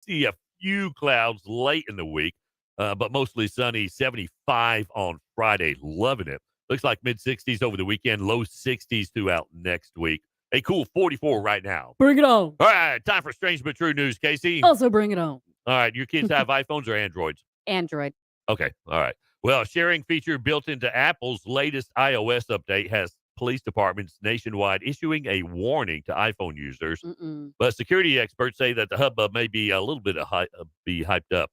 see a few clouds late in the week, but mostly sunny, 75 on Friday. Loving it. Looks like mid-60s over the weekend, low 60s throughout next week. A cool 44 right now. Bring it on. All right, time for strange but true news, Casey. Also bring it on. All right, your kids have iPhones or Androids? Android. Okay, all right. Well, a sharing feature built into Apple's latest iOS update has police departments nationwide issuing a warning to iPhone users. Mm-mm. But security experts say that the hubbub may be a little bit be hyped up.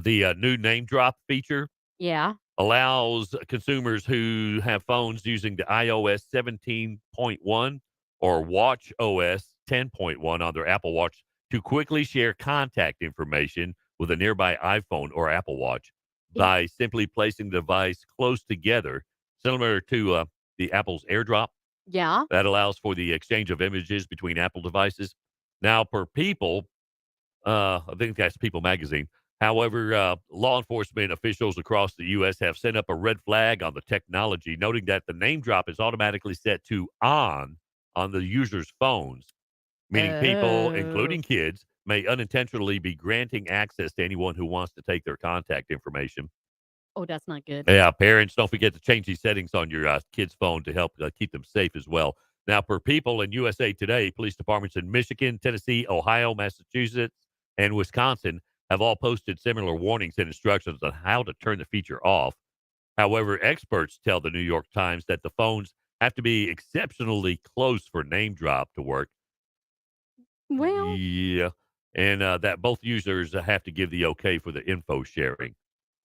The new name drop feature Yeah. allows consumers who have phones using the iOS 17.1 or Watch OS 10.1 on their Apple Watch to quickly share contact information with a nearby iPhone or Apple Watch by simply placing the device close together, similar to the Apple's AirDrop. Yeah. That allows for the exchange of images between Apple devices. Now, per People, I think that's People Magazine. However, law enforcement officials across the U.S. have sent up a red flag on the technology, noting that the name drop is automatically set to on the user's phones, meaning people, Oh. including kids, may unintentionally be granting access to anyone who wants to take their contact information. Oh, that's not good. Yeah, parents, don't forget to change these settings on your kid's phone to help keep them safe as well. Now, per People in USA Today, police departments in Michigan, Tennessee, Ohio, Massachusetts, and Wisconsin have all posted similar warnings and instructions on how to turn the feature off. However, experts tell the New York Times that the phones have to be exceptionally close for name drop to work. Well, Yeah. And that both users have to give the okay for the info sharing.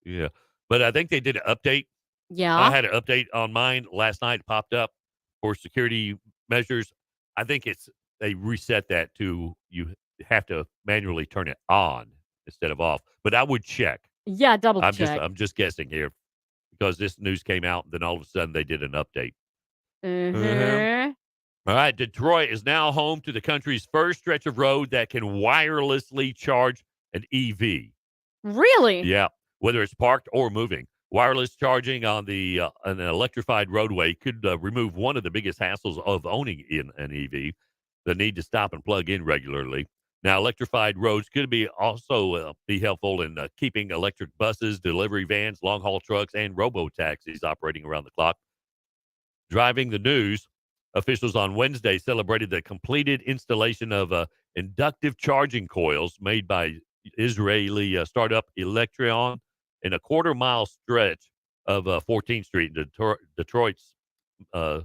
Yeah. But I think they did an update. I yeah. had an update on mine last night, popped up for security measures. I think they reset that to you have to manually turn it on instead of off. But I would check. Yeah, double check. I'm just guessing here because this news came out and then all of a sudden they did an update. Uh-huh. Mhm. All right, Detroit is now home to the country's first stretch of road that can wirelessly charge an EV. Really? Yeah, whether it's parked or moving. Wireless charging on an electrified roadway could remove one of the biggest hassles of owning in an EV, the need to stop and plug in regularly. Now, electrified roads could be also be helpful in keeping electric buses, delivery vans, long haul trucks, and robo taxis operating around the clock. Driving the news, officials on Wednesday celebrated the completed installation of inductive charging coils made by Israeli startup Electrion in a quarter-mile stretch of 14th Street in Detroit's uh,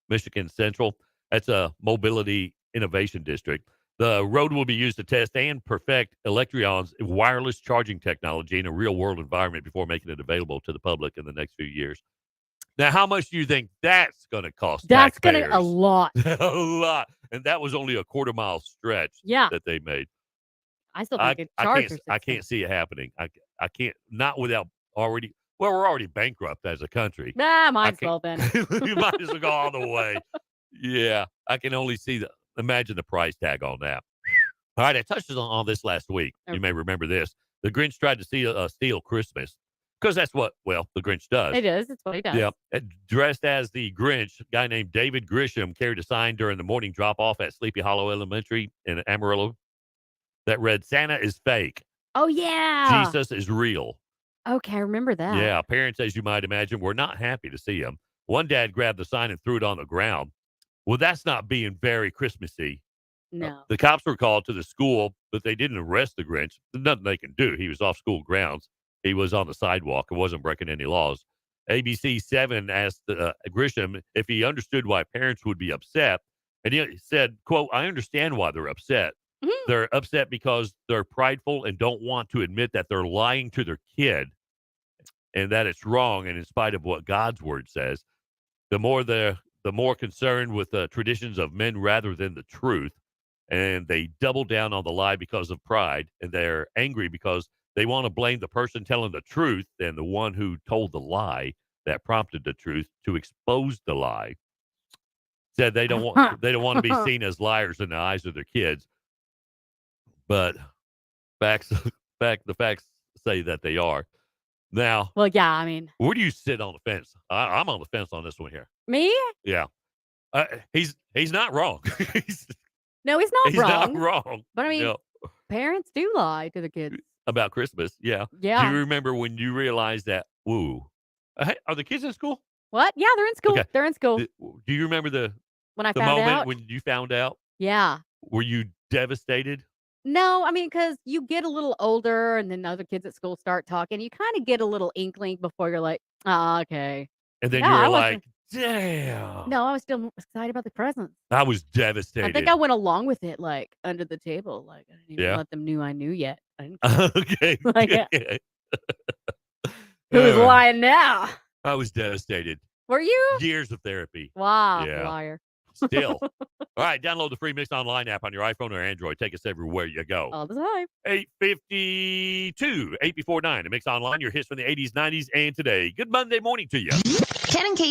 Michigan Central. That's a mobility innovation district. The road will be used to test and perfect Electrion's wireless charging technology in a real-world environment before making it available to the public in the next few years. Now, how much do you think that's going to cost That's gonna a taxpayers? lot. A lot, and that was only a quarter-mile stretch Yeah. that they made. I still think a charger's I can't expensive. see it happening. I can't not without already well, we're already bankrupt as a country. Ah, I might as can't well then. you might as well go all the way. Yeah, I can only see imagine the price tag on that. All right, I touched on this last week. You may Okay. remember this. The Grinch tried to steal Christmas because that's what, well, the Grinch does. It is. It's what he does. Yeah. Dressed as the Grinch, a guy named David Grisham carried a sign during the morning drop off at Sleepy Hollow Elementary in Amarillo that read, Santa is fake. Oh, yeah. Jesus is real. Okay, I remember that. Yeah. Parents, as you might imagine, were not happy to see him. One dad grabbed the sign and threw it on the ground. Well, that's not being very Christmassy. No. The cops were called to the school, but they didn't arrest the Grinch. There's nothing they can do. He was off school grounds. He was on the sidewalk and wasn't breaking any laws. ABC 7 asked Grisham if he understood why parents would be upset. And he said, quote, I understand why they're upset. Mhm. They're upset because they're prideful and don't want to admit that they're lying to their kid and that it's wrong. And in spite of what God's word says, the more concerned with the traditions of men rather than the truth. And they double down on the lie because of pride. And they're angry because they want to blame the person telling the truth and the one who told the lie that prompted the truth to expose the lie. Said they don't want to be seen as liars in the eyes of their kids, but facts the facts say that they are. Now, Well, yeah, I mean, where do you sit on the fence? I'm on the fence on this one here. me? Yeah, he's not wrong. No, he's not He's not wrong. wrong. But I mean, No. parents do lie to the kids. about Christmas. Yeah. Do you Yeah. remember when you realized that? Ooh, hey, are the kids in school? What? Yeah, they're in school. Okay. They're in school. Do you remember When I the found moment out? when you found out? Yeah. Were you devastated? No, I mean, because you get a little older and then other kids at school start talking. You kinda get a little inkling before you're like, "Oh, okay." And then No, you were I wasn't. like, "Damn." No, I was still excited about the presents. I was I think devastated. I went along with it, like, under the table, like, I didn't even Yeah. let them knew I knew yet. I didn't care. Okay. Like, Okay. who's Uh, lying now? I was devastated. Were you? Years of therapy. Wow, Yeah. liar. Still. All right. Download the free Mix Online app on your iPhone or Android. Take us everywhere you go. All the time. 8:52, 8 before 9. The Mix Online, your hits from the 80s, 90s, and today. Good Monday morning to you. Ken and Casey.